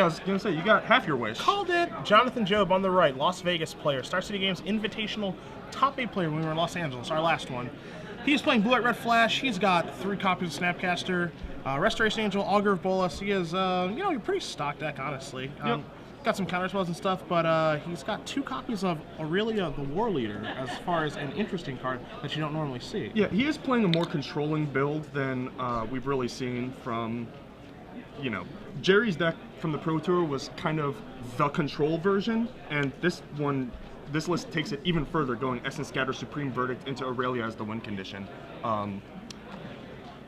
I was going to say, you got half your wish. Called it. Jonathan Job on the right, Las Vegas player. Star City Games Invitational top 8 player when we were in Los Angeles, our last one. He's playing Blue White Red Flash. He's got 3 copies of Snapcaster, Restoration Angel, Augur of Bolas. He has, a pretty stock deck, honestly. Yep. Got some counter spells and stuff, but he's got 2 copies of Aurelia the War Leader as far as an interesting card that you don't normally see. Yeah, he is playing a more controlling build than we've really seen from, Jerry's deck from the Pro Tour was kind of the control version, and this list takes it even further, going Essence Scatter, Supreme Verdict into Aurelia as the win condition.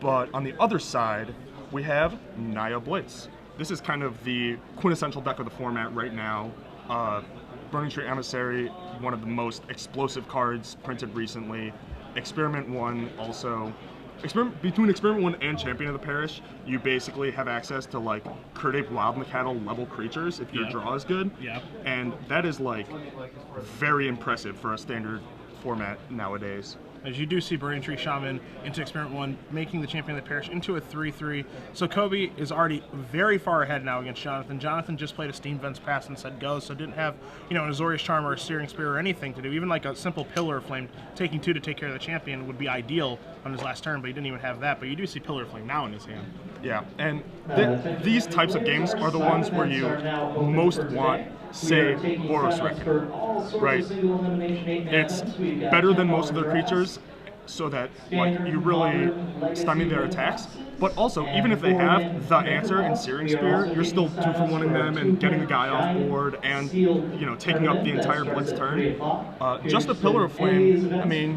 But on the other side, we have Naya Blitz. This is kind of the quintessential deck of the format right now. Burning Tree Emissary, one of the most explosive cards printed recently. Experiment 1 also. Between Experiment 1 and Champion of the Parish, you basically have access to like Kurdape Wild Macattle level creatures if your draw is good. Yeah. And that is like very impressive for a standard format nowadays. As you do see Burning Tree Shaman into Experiment 1, making the Champion of the Parish into a 3-3. So Kobie is already very far ahead now against Jonathan. Jonathan just played a Steam Vents Pass and said go, so didn't have, an Azorius Charm or a Searing Spear or anything to do. Even like a simple Pillar of Flame, taking 2 to take care of the champion would be ideal on his last turn, but he didn't even have that. But you do see Pillar of Flame now in his hand. Yeah, and these types of games are the ones where you most want, say, Boros Reckoner, right? It's better than most of their creatures, so that you really stymie their attacks. But also, even if they have the answer in Searing Spear, you're still 2-for-1ing them and getting the guy off board and taking up the entire blitz turn. Just a Pillar of Flame, I mean,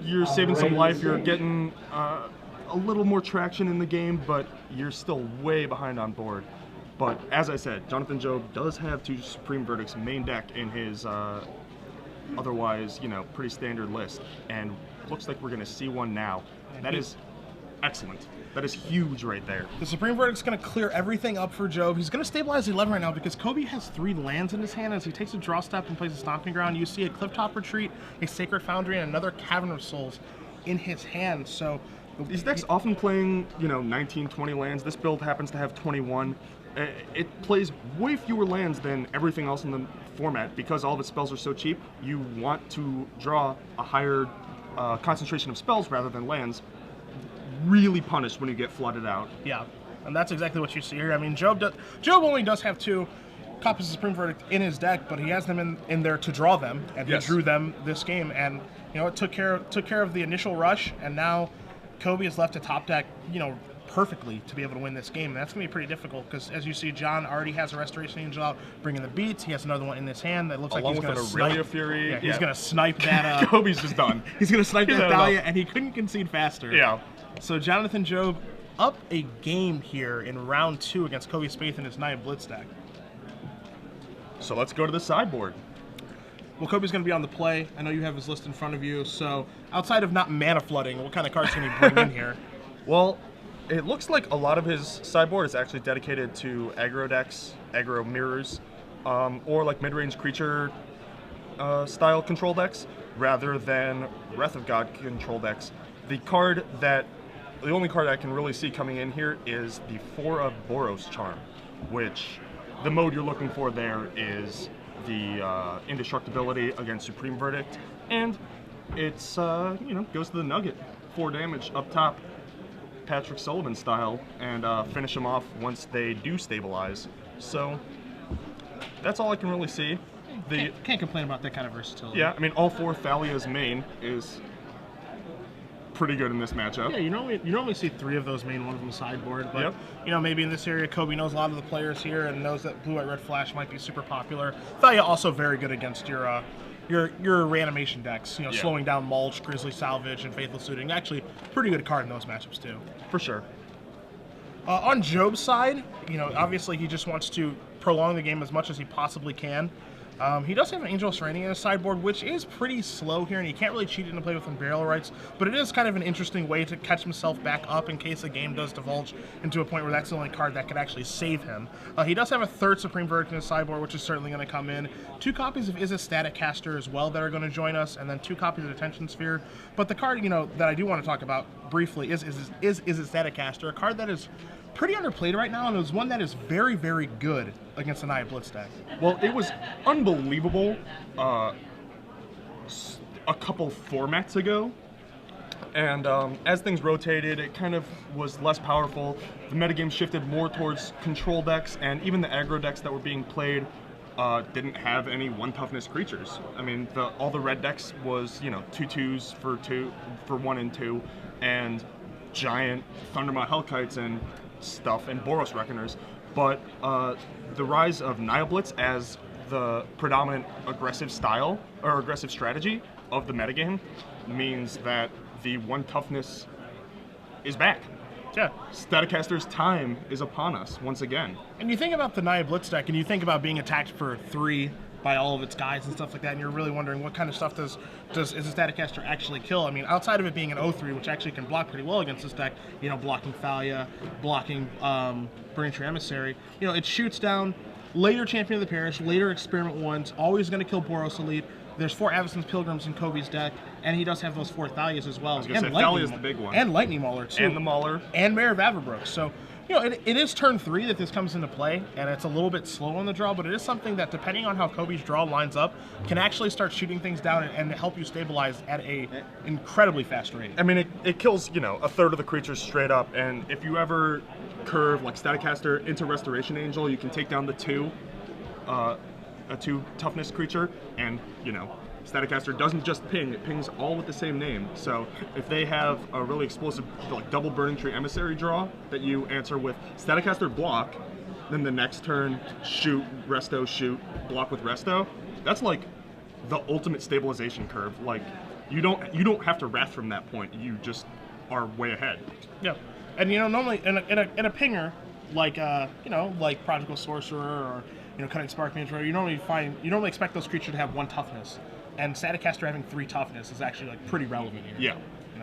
you're saving some life, you're getting a little more traction in the game, but you're still way behind on board. But as I said, Jonathan Job does have 2 Supreme Verdicts main deck in his otherwise, pretty standard list, and looks like we're going to see one now. That is excellent. That is huge right there. The Supreme Verdict's going to clear everything up for Job. He's going to stabilize 11 right now because Kobie has 3 lands in his hand. As he takes a draw step and plays a Stomping Ground, you see a Clifftop Retreat, a Sacred Foundry, and another Cavern of Souls in his hand. So these decks often playing, 19, 20 lands. This build happens to have 21. It plays way fewer lands than everything else in the format because all of its spells are so cheap. You want to draw a higher concentration of spells rather than lands. Really punished when you get flooded out. Yeah, and that's exactly what you see here. I mean, Job only does have 2 copies of Supreme Verdict in his deck, but he has them in there to draw them, and he drew them this game. And it took care of the initial rush, and now Kobie is left to top deck, perfectly to be able to win this game. And that's going to be pretty difficult because, as you see, John already has a Restoration Angel out, bringing the beats. He has another one in his hand that looks like he's going to snipe. Aurelia Fury. Yeah, he's going to snipe that. Kobie's just done. He's going to snipe that Thalia, and he couldn't concede faster. Yeah. So Jonathan Job up a game here in round 2 against Kobie Spaeth in his Naya Blitz deck. So let's go to the sideboard. Well, Kobie's going to be on the play. I know you have his list in front of you. So outside of not mana flooding, what kind of cards can he bring in here? Well, it looks like a lot of his sideboard is actually dedicated to aggro decks, aggro mirrors, or like mid-range creature style control decks, rather than Wrath of God control decks. The only card I can really see coming in here is the 4 of Boros Charm, which the mode you're looking for there is the indestructibility against Supreme Verdict, and it's goes to the Nugget, 4 damage up top. Patrick Sullivan style, and finish them off once they do stabilize. So that's all I can really see. Can't complain about that kind of versatility. Yeah, I mean, all 4 Thalia's main is pretty good in this matchup. Yeah, you normally see 3 of those main, 1 of them sideboard, but maybe in this area Kobie knows a lot of the players here and knows that Blue White Red Flash might be super popular. Thalia also very good against your reanimation decks, slowing down Mulch, Grizzly Salvage, and Faithful Suiting. Actually, pretty good card in those matchups too. For sure. On Job's side, obviously he just wants to prolong the game as much as he possibly can. He does have an Angel of Serenity in his sideboard, which is pretty slow here, and he can't really cheat into play with Unburial Rights, but it is kind of an interesting way to catch himself back up in case the game does divulge into a point where that's the only card that could actually save him. He does have a 3rd Supreme Verdict in his sideboard, which is certainly going to come in. 2 copies of Is a Static Caster as well that are going to join us, and then 2 copies of Attention Sphere. But the card, that I do want to talk about briefly is a Static Caster, a card that is pretty underplayed right now, and it was one that is very, very good against the Naya Blitz deck. Well, it was unbelievable a couple formats ago, and as things rotated, it kind of was less powerful. The metagame shifted more towards control decks, and even the aggro decks that were being played didn't have any 1 toughness creatures. I mean, all the red decks was 2/2s for 1 and 2, and giant Thundermaw Hellkites and stuff, and Boros Reckoners. But the rise of Naya Blitz as the predominant aggressive style or aggressive strategy of the metagame means that the 1 toughness is back. Yeah. Staticaster's time is upon us once again. And you think about the Naya Blitz deck, and you think about being attacked for 3 by all of its guys and stuff like that, and you're really wondering what kind of stuff is a Staticaster actually kill? I mean, outside of it being an 0/3, which actually can block pretty well against this deck, blocking Thalia, blocking Burning Tree Emissary, it shoots down later Champion of the Parish, later Experiment 1s, always going to kill Boros Elite. There's 4 Avacyn's Pilgrims in Kobie's deck, and he does have those 4 Thalias as well. I was going to say, Thalia's the big one. And Lightning Mauler, too. And the Mauler. And Mare of Averbrook. So, it is turn 3 that this comes into play, and it's a little bit slow on the draw, but it is something that, depending on how Kobie's draw lines up, can actually start shooting things down and help you stabilize at a incredibly fast rate. I mean, it kills, a third of the creatures straight up, and if you ever curve, like, Staticaster into Restoration Angel, you can take down the 2 toughness creature, and, Staticaster doesn't just ping, it pings all with the same name. So if they have a really explosive, like, double Burning Tree Emissary draw that you answer with Staticaster block, then the next turn shoot, resto, shoot, block with resto, that's like the ultimate stabilization curve. Like, you don't have to wrath from that point. You just are way ahead. Yeah. And normally in a pinger, like like Prodigal Sorcerer or Cutting Spark Mage, you normally expect those creatures to have 1 toughness. And Staticaster having 3 toughness is actually pretty relevant here. Yeah.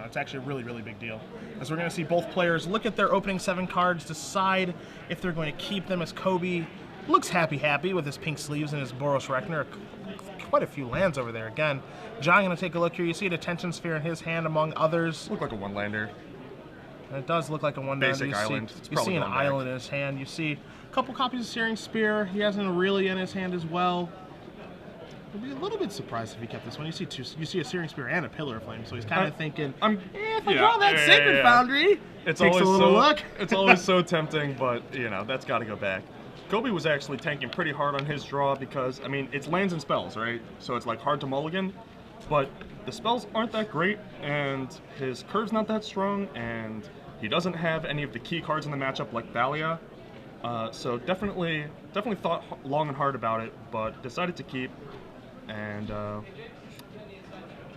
It's actually a really, really big deal. As we're going to see both players look at their opening 7 cards, decide if they're going to keep them, as Kobie looks happy with his pink sleeves and his Boros Reckoner. Quite a few lands over there. Again, John, going to take a look here. You see a Detention Sphere in his hand, among others. Look like a 1-lander. And it does look like a 1-lander. Basic island. You see an island in his hand. You see a couple copies of Searing Spear. He has an Aurelia in his hand as well. I'd be a little bit surprised if he kept this one. You see a Searing Spear and a Pillar of Flame, so he's kind of thinking, if I draw that Sacred Foundry, it's takes always a little look. It's always so tempting, but that's got to go back. Kobie was actually tanking pretty hard on his draw because, I mean, it's lands and spells, right? So it's like hard to mulligan, but the spells aren't that great, and his curve's not that strong, and he doesn't have any of the key cards in the matchup like Thalia. So definitely thought long and hard about it, but decided to keep. And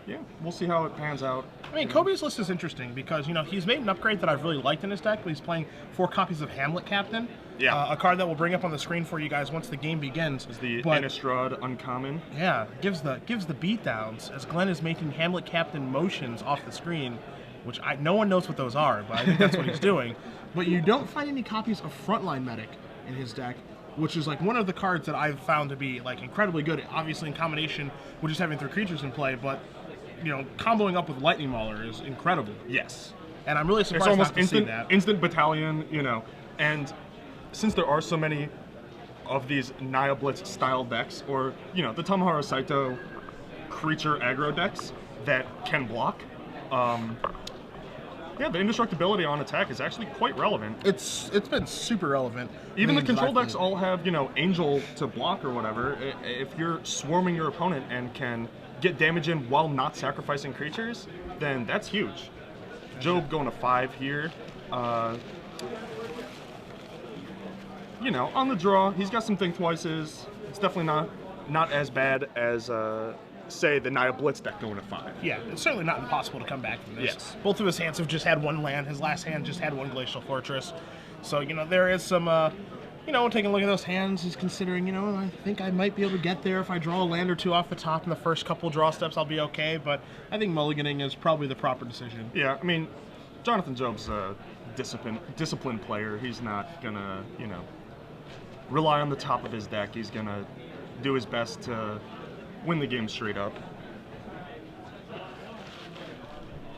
yeah, we'll see how it pans out. I mean, Kobie's list is interesting because, he's made an upgrade that I've really liked in his deck, but he's playing 4 copies of Hamlet Captain. Yeah. A card that we'll bring up on the screen for you guys once the game begins. Is the Innistrad uncommon. Yeah, gives the beatdowns as Glenn is making Hamlet Captain motions off the screen, which no one knows what those are, but I think that's what he's doing. But you don't find any copies of Frontline Medic in his deck, which is like one of the cards that I've found to be like incredibly good, obviously in combination with just having 3 creatures in play, but comboing up with Lightning Mauler is incredible. Yes. And I'm really surprised It's almost not to see that. instant battalion, and since there are so many of these Naya Blitz style decks, or the Tamahara Saito creature aggro decks that can block, yeah, the indestructibility on attack is actually quite relevant. It's been super relevant. Even the control decks all have, Angel to block or whatever. If you're swarming your opponent and can get damage in while not sacrificing creatures, then that's huge. Job going to 5 here. On the draw, he's got some Think Twices. It's definitely not as bad as say the Naya Blitz deck going to 5. Yeah, it's certainly not impossible to come back from this. Yes. Both of his hands have just had 1 land. His last hand just had 1 Glacial Fortress. So, there is some, taking a look at those hands, he's considering, I think I might be able to get there. If I draw a land or 2 off the top in the first couple draw steps, I'll be okay. But I think mulliganing is probably the proper decision. Yeah, I mean, Jonathan Job's a disciplined player. He's not going to, rely on the top of his deck. He's going to do his best to win the game straight up.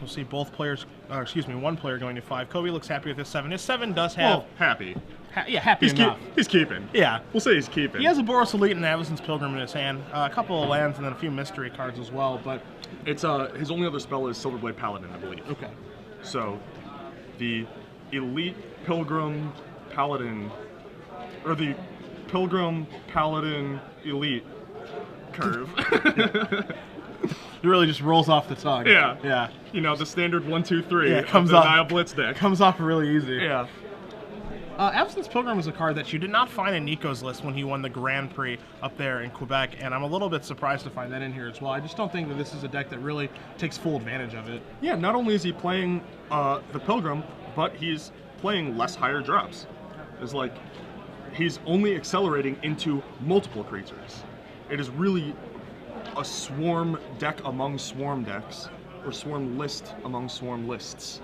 We'll see both players, one player going to 5. Kobie looks happy with his 7. His 7 does have... Well, happy. Happy enough. He's keeping. Yeah. We'll say he's keeping. He has a Boros Elite and an Avacyn's Pilgrim in his hand, a couple of lands, and then a few mystery cards as well, but... It's his only other spell is Silverblade Paladin, I believe. Okay. So, the Elite Pilgrim Paladin, or the Pilgrim Paladin Elite curve. It really just rolls off the tongue. Yeah. Yeah. You know, the standard 1, 2, 3 Yeah, it comes of the off. Nile Blitz deck. Comes off really easy. Yeah. Avacyn's Pilgrim is a card that you did not find in Nico's list when he won the Grand Prix up there in Quebec, and I'm a little bit surprised to find that in here as well. I just don't think that this is a deck that really takes full advantage of it. Yeah, not only is he playing the Pilgrim, but he's playing less higher drops. It's like, he's only accelerating into multiple creatures. It is really a swarm deck among swarm decks, or swarm list among swarm lists.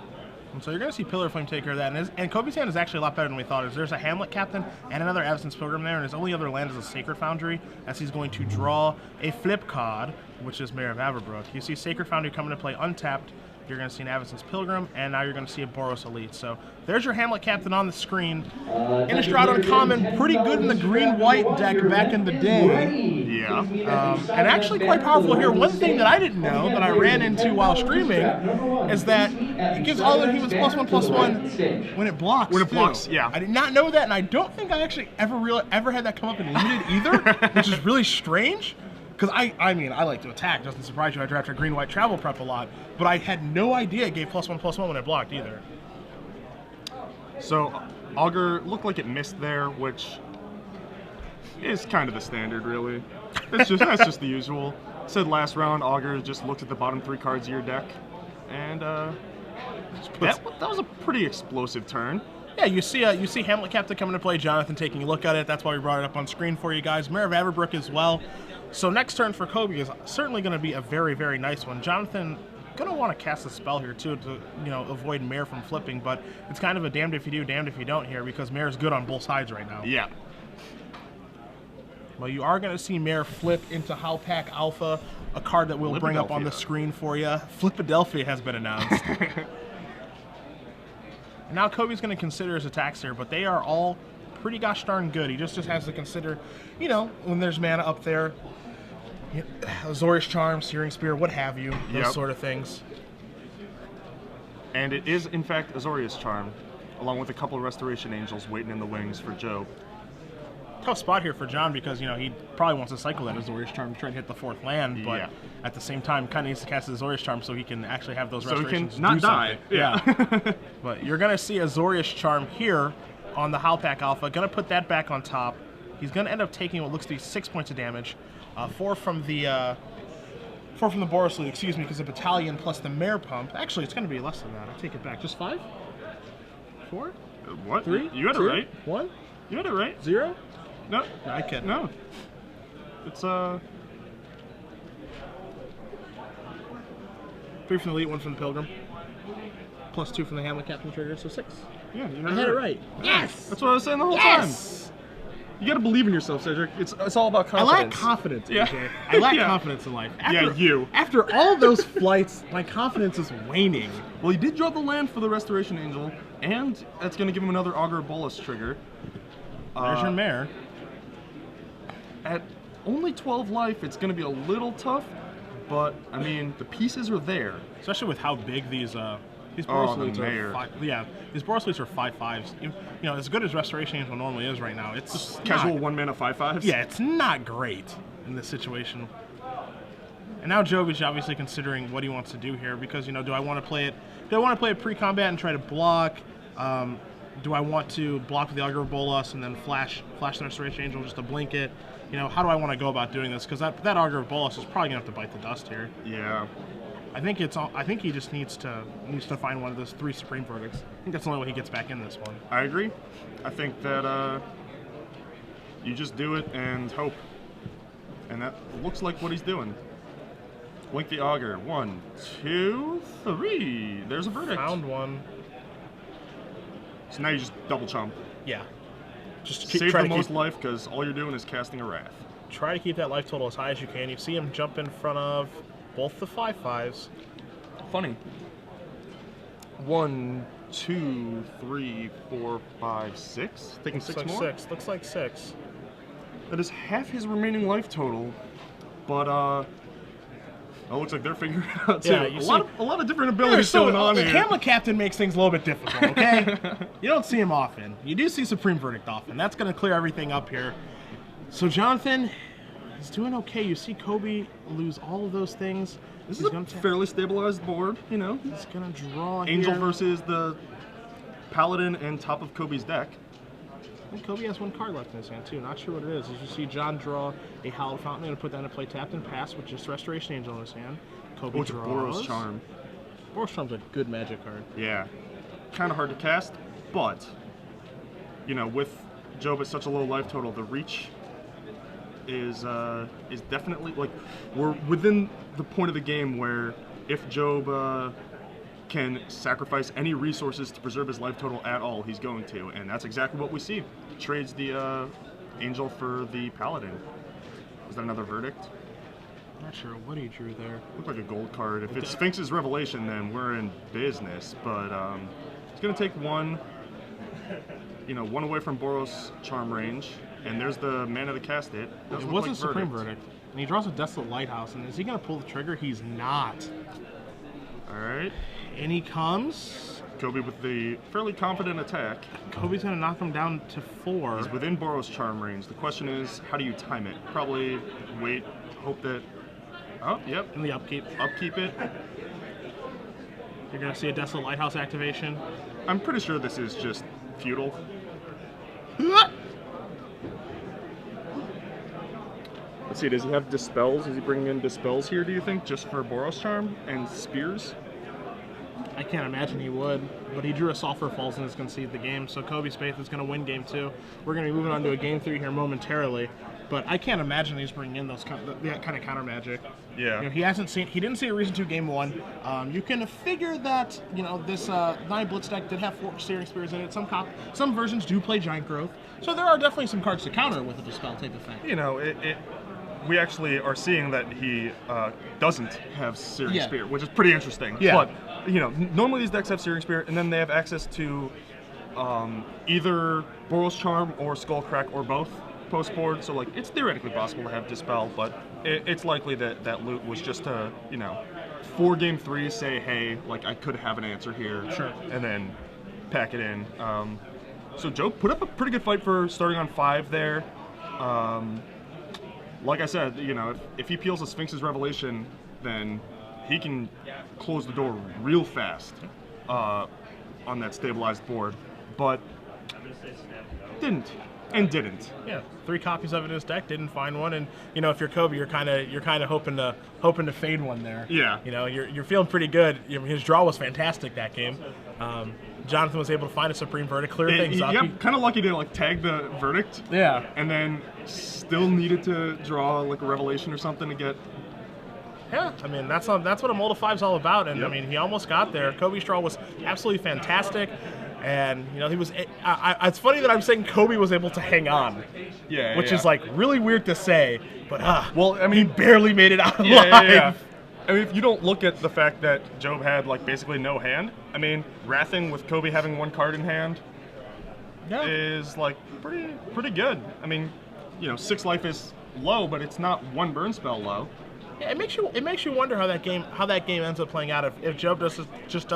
And so you're going to see Pillar Flame take care of that. And Kobie's hand is actually a lot better than we thought. There's a Hamlet Captain and another Avacyn's Pilgrim there, and his only other land is a Sacred Foundry, as he's going to draw a flip card, which is Mayor of Averbrook. You see Sacred Foundry coming to play untapped. You're going to see an Avacyn's Pilgrim, and now you're going to see a Boros Elite. So there's your Hamlet Captain on the screen. Innistrad Uncommon, pretty good in the green-white deck back in the day. Yeah. And actually quite powerful here. One thing that I didn't know that I ran into while streaming is that it gives all the humans +1/+1 when it blocks. When it blocks, yeah. I did not know that, and I don't think I actually ever had that come up in limited either, which is really strange. Because I mean, I like to attack. Doesn't surprise you. I drafted green-white travel prep a lot, but I had no idea it gave +1/+1 when it blocked either. So, Augur looked like it missed there, which is kind of the standard, really. That's just the usual. Said last round, Augur just looked at the bottom 3 cards of your deck, and that was a pretty explosive turn. Yeah, you see Hamlet Captain coming to play, Jonathan taking a look at it. That's why we brought it up on screen for you guys. Mayor of Averbrook as well. So next turn for Kobie is certainly going to be a very, very nice one. Jonathan going to want to cast a spell here too to avoid Mayor from flipping, but it's kind of a damned if you do, damned if you don't here because Mayor's good on both sides right now. Yeah. Well, you are going to see Mayor flip into Howlpack Alpha, a card that we'll bring up on the screen for you. Flipadelphia has been announced. Now Kobie's going to consider his attacks here, but they are all pretty gosh darn good. He just has to consider, when there's mana up there, Azorius Charm, Searing Spear, what have you, those sort of things. And it is, in fact, Azorius Charm, along with a couple of Restoration Angels waiting in the wings for Joe. Tough spot here for John because, he probably wants to cycle that Azorius Charm to try and hit the 4th land, but at the same time, kind of needs to cast his Azorius Charm so he can actually have those restorations so he can not die. Yeah. But you're going to see Azorius Charm here on the Howlpack Alpha. Going to put that back on top. He's going to end up taking what looks to be 6 points of damage. 4 from the Boros Elite, excuse me, because the Battalion plus the Mare Pump. Actually, it's going to be less than that. I take it back. Just 5? 4? What? 3? You had 2, it right. 1? You had it right. 0? No. I can't. No. It's 3 from the Elite, 1 from the Pilgrim. Plus 2 from the Hamlet Captain trigger, so 6. Yeah, you I had it right. Yes! That's what I was saying the whole time. You gotta believe in yourself, Cedric. It's all about confidence. I lack confidence, AJ. I lack confidence in life. You. After all those flights, my confidence is waning. Well, he did draw the land for the Restoration Angel, and that's gonna give him another Augur Bolus trigger. There's your Mare. At only 12 life, it's gonna be a little tough, but I mean, the pieces are there. Especially with how big these Boros Elites are. These Boros Elites are 5/5s. As good as Restoration Angel normally is right now, it's just casual 1-mana 5/5s. Yeah, it's not great in this situation. And now Jovic obviously considering what he wants to do here because do I want to play it? Do I want to play it pre-combat and try to block? Do I want to block with the Augur Bolas and then flash the Restoration Angel just to blink it? How do I want to go about doing this? Because that Augur Bolas is probably gonna have to bite the dust here. Yeah. I think he just needs to find one of those 3 Supreme Verdicts. I think that's the only way he gets back in this one. I agree. I think that you just do it and hope, and that looks like what he's doing. Blink the Augur. 1, 2, 3. There's a verdict. Found one. So now you just double chump. Yeah. Just save the most life because all you're doing is casting a Wrath. Try to keep that life total as high as you can. You see him jump in front of both the 5/5s. Funny. 1, 2, 3, 4, 5, 6. Taking six more. Looks like 6. That is half his remaining life total, but it looks like they're figuring it out too. Yeah, a lot of different abilities going on here. Hamlet Captain makes things a little bit difficult, okay? You don't see him often. You do see Supreme Verdict often. That's going to clear everything up here. So Jonathan is doing okay. You see Kobie lose all of those things. This is a fairly stabilized board, you know. He's going to draw Angel here. versus the Paladin and top of Kobie's deck. And Kobie has 1 card left in his hand, too. Not sure what it is. As you see John draw a Hallowed Fountain, going to put that into play tapped and pass with just Restoration Angel in his hand. Kobie draws. Boros Charm. Boros Charm's a good Magic card. Yeah. Kind of hard to cast, but, you know, with Job at such a low life total, the reach is definitely, like, we're within the point of the game where if Job can sacrifice any resources to preserve his life total at all, he's going to, and that's exactly what we see. Trades the Angel for the Paladin. Was that another Verdict? Not sure what he drew there. Looked like a gold card. If it's Sphinx's Revelation, then we're in business, but it's going to take one away from Boros Charm range, and there's the mana to cast it. It was a Supreme Verdict, and he draws a Desolate Lighthouse, and is he going to pull the trigger? He's not. All right. In he comes. Kobie with the fairly confident attack. Kobie's going to knock him doon to 4. He's within Boros Charm range. The question is, how do you time it? Probably wait, hope that... Oh, yep. In the upkeep. Upkeep it. You're going to see a Desolate Lighthouse activation. I'm pretty sure this is just feudal. Let's see, does he have Dispels? Is he bringing in Dispels here, do you think, just for Boros Charm and Spears? I can't imagine he would, but he drew a Sulfur Falls and is going to concede the game, so Kobie Spaeth is going to win game 2. We're going to be moving on to a game 3 here momentarily, but I can't imagine he's bringing in that kind of counter magic. Yeah. You know, he didn't see a reason to game 1. You can figure that, you know, this 9 Blitz deck did have 4 Searing Spears in it. Some versions do play Giant Growth, so there are definitely some cards to counter with a Dispel type of thing. You know, we actually are seeing that he doesn't have Searing Spear, which is pretty interesting. Yeah. But, you know, normally these decks have Searing Spear, and then they have access to either Boros Charm or Skullcrack or both post-board. So, like, it's theoretically possible to have Dispel, but it's likely that loot was just to, you know, for game 3 say, hey, like, I could have an answer here. Sure. And then pack it in. So Joe put up a pretty good fight for starting on 5 there. Like I said, you know, if he peels a Sphinx's Revelation, then he can close the door real fast on that stabilized board. But didn't. Yeah, 3 copies of it in his deck, didn't find one, and you know, if you're Kobie, you're kind of hoping to fade one there. Yeah. You know, you're feeling pretty good. His draw was fantastic that game. Jonathan was able to find a Supreme Verdict, clear things up. Yeah, kind of lucky to like tag the Verdict. Yeah. And then still needed to draw like a Revelation or something to get. Yeah, I mean that's what a Mold of 5's all about, and I mean he almost got there. Kobie's draw was absolutely fantastic. And, you know, he was. It's funny that I'm saying Kobie was able to hang on. Yeah. Which is, like, really weird to say. But, well, I mean, he barely made it out alive. Yeah. I mean, if you don't look at the fact that Job had, like, basically no hand, I mean, Wrathing with Kobie having 1 card in hand is, like, pretty good. I mean, you know, 6 life is low, but it's not 1 burn spell low. Yeah, it makes you wonder how that game ends up playing out if Job does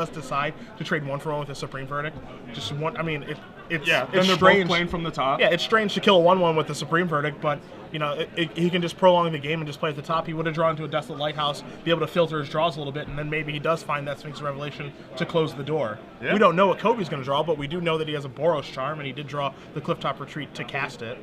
decide to trade 1-for-1 with a Supreme Verdict. Just one. I mean, it's then it's they're strange. both playing from the top. Yeah, it's strange to kill a 1/1 with a Supreme Verdict, but you know he can just prolong the game and just play at the top. He would have drawn into a Desolate Lighthouse, be able to filter his draws a little bit, and then maybe he does find that Sphinx Revelation to close the door. Yeah. We don't know what Kobie's going to draw, but we do know that he has a Boros Charm, and he did draw the Clifftop Retreat to cast it.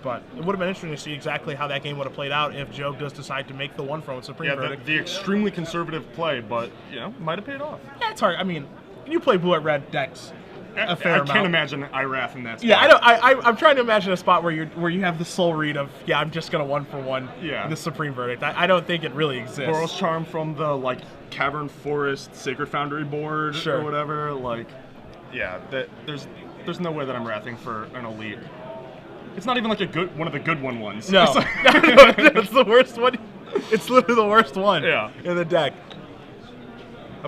But it would have been interesting to see exactly how that game would have played out if Job does decide to make the 1-for-1 Supreme Verdict. The extremely conservative play, but, you know, might have paid off. Yeah, it's hard. I mean, you play blue at red decks a fair amount. I can't imagine Irath in that spot. Yeah, I know. I'm trying to imagine a spot where you have the soul read of, yeah, I'm just going to 1-for-1 the Supreme Verdict. I don't think it really exists. Boros Charm from the, like, Cavern Forest Sacred Foundry board or whatever. Like, yeah, there's no way that I'm wrathing for an elite. It's not even like one of the good 1/1s. No, it's the worst one. It's literally the worst one in the deck.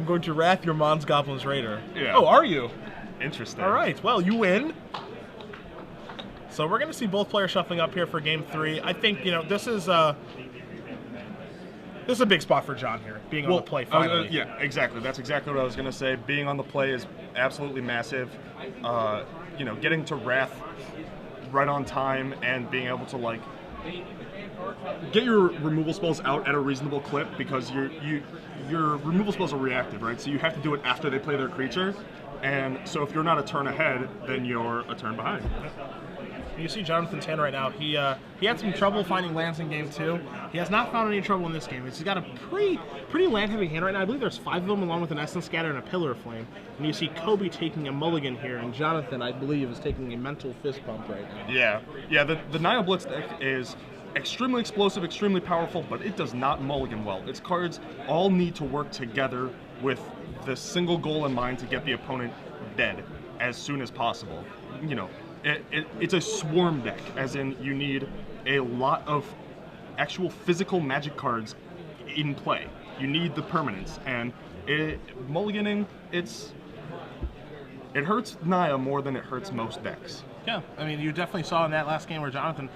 I'm going to wrath your Mons Goblin's Raider. Yeah. Oh, are you? Interesting. All right. Well, you win. So we're going to see both players shuffling up here for Game 3. I think, you know, this is a big spot for John here, being on the play finally. Yeah, exactly. That's exactly what I was going to say. Being on the play is absolutely massive. You know, getting to Wrath right on time and being able to, like, get your removal spells out at a reasonable clip, because your removal spells are reactive, right? So you have to do it after they play their creature. And so if you're not a turn ahead, then you're a turn behind. You see Jonathan's hand right now. He had some trouble finding lands in Game 2. He has not found any trouble in this game. He's got a pretty land-heavy hand right now. I believe there's 5 of them, along with an Essence Scatter and a Pillar of Flame. And you see Kobie taking a mulligan here, and Jonathan, I believe, is taking a mental fist bump right now. Yeah. The Nile Blitz deck is extremely explosive, extremely powerful, but it does not mulligan well. Its cards all need to work together with the single goal in mind to get the opponent dead as soon as possible. You know, it's a swarm deck, as in you need a lot of actual physical magic cards in play. You need the permanence, and mulliganing, it hurts Naya more than it hurts most decks. Yeah, I mean, you definitely saw in that last game where Jonathan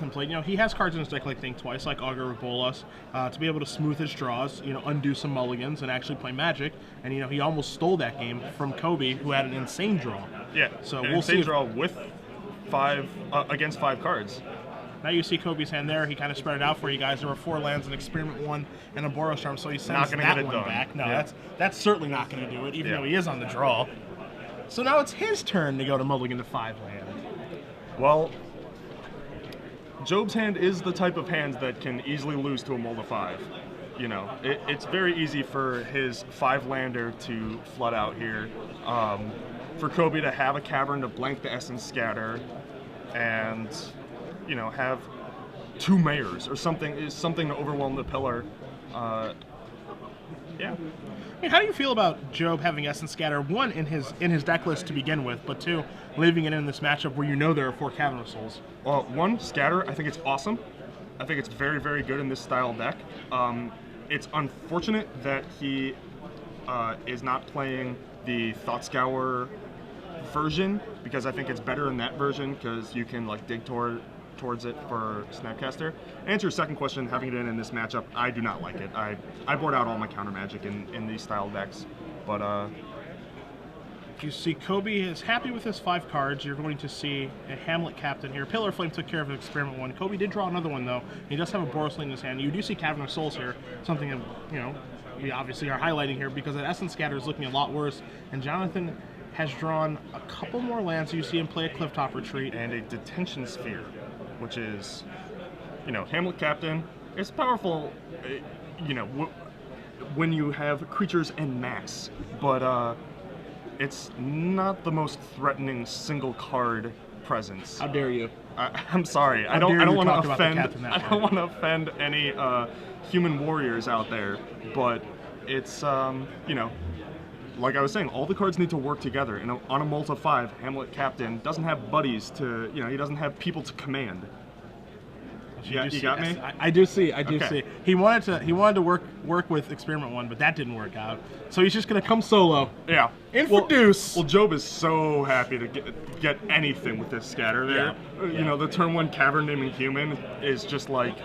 played. You know, he has cards in his deck like Think Twice, like Augur of Bolas, to be able to smooth his draws, you know, undo some mulligans and actually play Magic. And, you know, he almost stole that game from Kobie, who had an insane draw. Yeah, so we'll we'll see. see Draw with against 5 cards. Now you see Kobie's hand there. He kind of spread it out for you guys. There were 4 lands, an Experiment 1, and a Boros Charm, so he sends that one back. No, yeah. that's certainly not going to do it, even though he is on the draw. So now it's his turn to go to mulligan to 5 land. Well, Job's hand is the type of hand that can easily lose to a mull to 5. You know, it's very easy for his 5-lander to flood out here. For Kobie to have a Cavern to blank the Essence Scatter, and, you know, have 2 Mayors or something to overwhelm the Pillar. Yeah. I mean, how do you feel about Job having Essence Scatter, 1, in his deck list to begin with, but 2, leaving it in this matchup where you know there are 4 Cavern of Souls? Well, 1, Scatter, I think it's awesome. I think it's very, very good in this style deck. It's unfortunate that he is not playing the Thought Scour version, because I think it's better in that version, because you can, like, dig towards it for Snapcaster. Answer your second question, having it in this matchup, I do not like it. I board out all my counter magic in these style decks, but you see Kobie is happy with his 5 cards. You're going to see a Hamlet Captain here. Pillar of Flame took care of Experiment 1. Kobie did draw another one, though. He does have a Boros Link in his hand. You do see Cavern of Souls here, something that, you know, we obviously are highlighting here, because that Essence Scatter is looking a lot worse, and Jonathan has drawn a couple more lands. You see him play a Clifftop Retreat. And a Detention Sphere, which is, you know, Hamlet Captain. It's powerful, you know, when you have creatures en masse, but it's not the most threatening single card presence. How dare you? I'm sorry. I don't want to offend. I don't want to offend any human warriors out there, but it's you know, like I was saying, all the cards need to work together. And on a multi 5, Hamlet Captain doesn't have buddies to, you know, he doesn't have people to command. Yeah, you got me? I do see. He wanted to work with Experiment 1, but that didn't work out. So he's just gonna come solo. Yeah. Introduce. Well, Job is so happy to get anything with this scatter there. Yeah. You know, the turn 1 Cavern naming human is just like,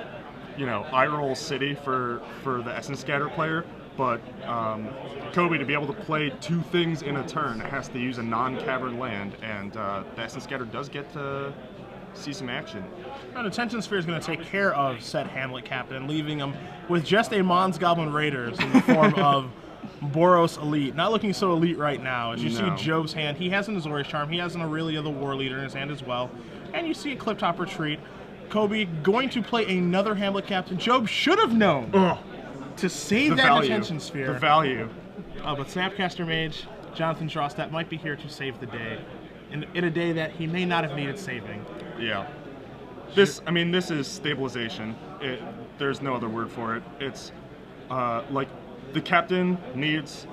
you know, eye roll city for the Essence Scatter player. But Kobie, to be able to play 2 things in a turn, has to use a non-Cavern land, and the Essence Scatter does get to see some action. Now, Detention Sphere is going to take care of said Hamlet Captain, leaving him with just a Mons Goblin Raiders in the form of Boros Elite. Not looking so elite right now. As you see Job's hand, he has an Azorius Charm, he has an Aurelia the War Leader in his hand as well. And you see a Clifftop Retreat. Kobie going to play another Hamlet Captain. Job should have known to save that Detention Sphere. The value. But Snapcaster Mage, Jonathan Drawstep might be here to save the day. In a day that he may not have needed saving. Yeah. This is stabilization. There's no other word for it. It's like the captain needs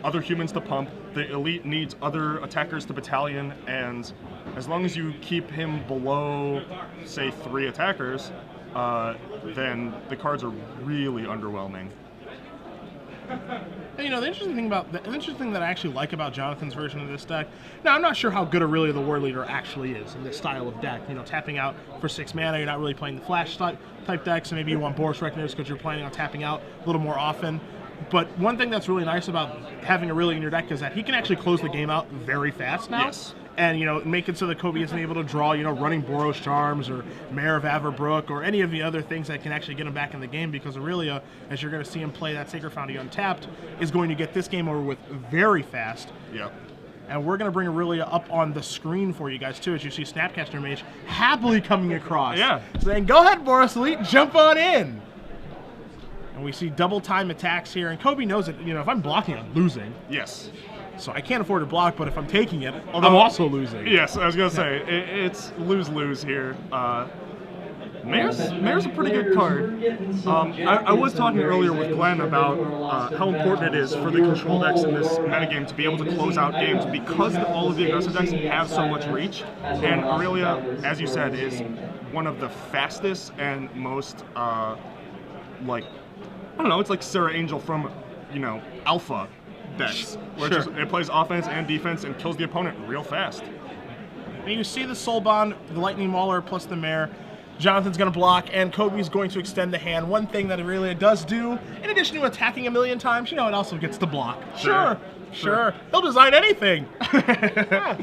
other humans to pump, the elite needs other attackers to battalion, and as long as you keep him below, say, 3 attackers, then the cards are really underwhelming. And, you know, the interesting thing that I actually like about Jonathan's version of this deck. Now, I'm not sure how good Aurelia the War Leader actually is in this style of deck. You know, tapping out for 6 mana, you're not really playing the flash type deck, so maybe you want Boros Reckoners because you're planning on tapping out a little more often. But one thing that's really nice about having Aurelia in your deck is that he can actually close the game out very fast now. Yes. And, you know, make it so that Kobie isn't able to draw, you know, running Boros Charms or Mare of Averbrook or any of the other things that can actually get him back in the game, because Aurelia, as you're going to see him play that Sacred Foundry untapped, is going to get this game over with very fast. Yep. And we're going to bring Aurelia up on the screen for you guys, too, as you see Snapcaster Mage happily coming across. Yeah. Saying, go ahead, Boros Elite, jump on in. And we see double time attacks here, and Kobie knows that, you know, if I'm blocking, I'm losing. Yes. So I can't afford to block, but if I'm taking it, I'm also losing. Yes, I was going to say, it's lose-lose here. Mare's a pretty good card. I was talking earlier with Glenn about how important it is for the control decks in this metagame to be able to close out games, because all of the aggressive decks have so much reach. And Aurelia, as you said, is one of the fastest and most, like, I don't know, it's like Sarah Angel from, you know, Alpha decks, where it plays offense and defense and kills the opponent real fast. And you see the Soul Bond, the Lightning Mauler plus the Mare. Jonathan's going to block, and Kobie's going to extend the hand. One thing that Aurelia does do, in addition to attacking a million times, you know, it also gets to block. Sure. He'll design anything. Yeah.